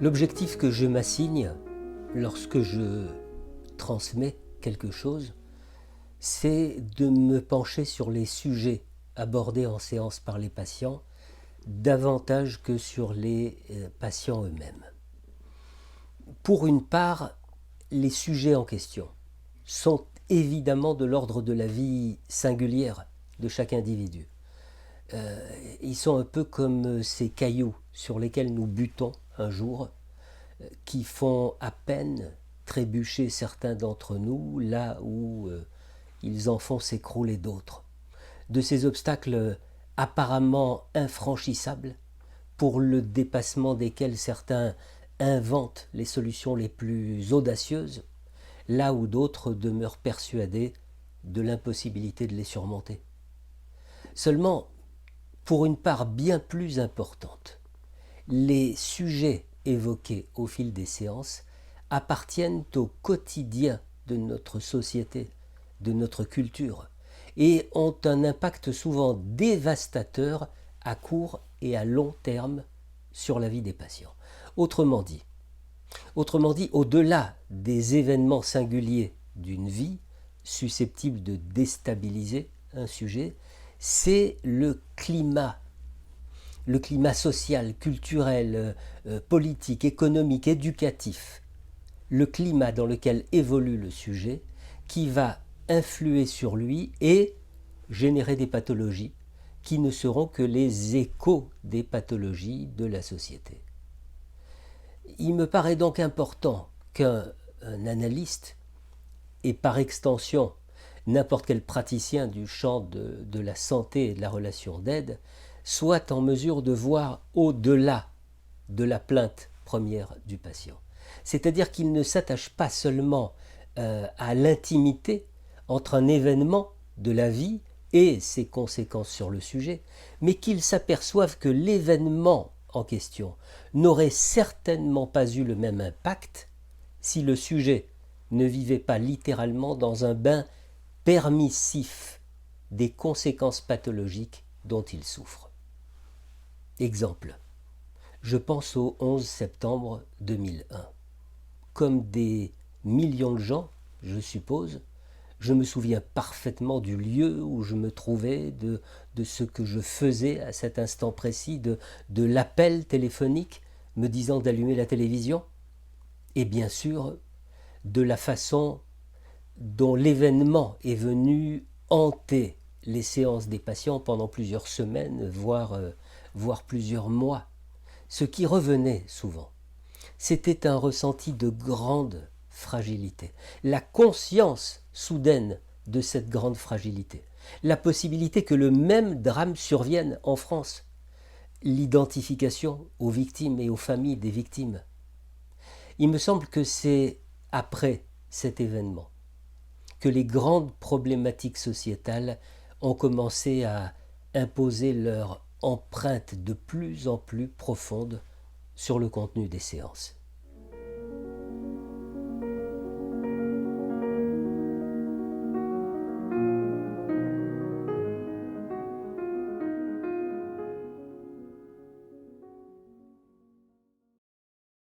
L'objectif que je m'assigne lorsque je transmets quelque chose, c'est de me pencher sur les sujets abordés en séance par les patients davantage que sur les patients eux-mêmes. Pour une part, les sujets en question sont évidemment de l'ordre de la vie singulière de chaque individu. Ils sont un peu comme ces cailloux sur lesquels nous butons un jour, qui font à peine trébucher certains d'entre nous là où ils en font s'écrouler d'autres. De ces obstacles apparemment infranchissables, pour le dépassement desquels certains inventent les solutions les plus audacieuses, là où d'autres demeurent persuadés de l'impossibilité de les surmonter. Seulement, pour une part bien plus importante, les sujets évoqués au fil des séances appartiennent au quotidien de notre société, de notre culture, et ont un impact souvent dévastateur à court et à long terme sur la vie des patients. Autrement dit, au-delà des événements singuliers d'une vie susceptibles de déstabiliser un sujet, c'est le climat social, culturel, politique, économique, éducatif, le climat dans lequel évolue le sujet qui va influer sur lui et générer des pathologies qui ne seront que les échos des pathologies de la société. Il me paraît donc important qu'un analyste, et par extension n'importe quel praticien du champ de la santé et de la relation d'aide, soit en mesure de voir au-delà de la plainte première du patient. C'est-à-dire qu'il ne s'attache pas seulement à l'intimité entre un événement de la vie et ses conséquences sur le sujet, mais qu'il s'aperçoive que l'événement en question n'aurait certainement pas eu le même impact si le sujet ne vivait pas littéralement dans un bain permissif des conséquences pathologiques dont il souffre. Exemple, je pense au 11 septembre 2001. Comme des millions de gens, je suppose, je me souviens parfaitement du lieu où je me trouvais, de ce que je faisais à cet instant précis, de l'appel téléphonique me disant d'allumer la télévision, et bien sûr de la façon dont l'événement est venu hanter les séances des patients pendant plusieurs semaines, voire plusieurs mois. Ce qui revenait souvent, c'était un ressenti de grande fragilité, la conscience soudaine de cette grande fragilité, la possibilité que le même drame survienne en France, l'identification aux victimes et aux familles des victimes. Il me semble que c'est après cet événement que les grandes problématiques sociétales ont commencé à imposer leur empreinte de plus en plus profonde sur le contenu des séances.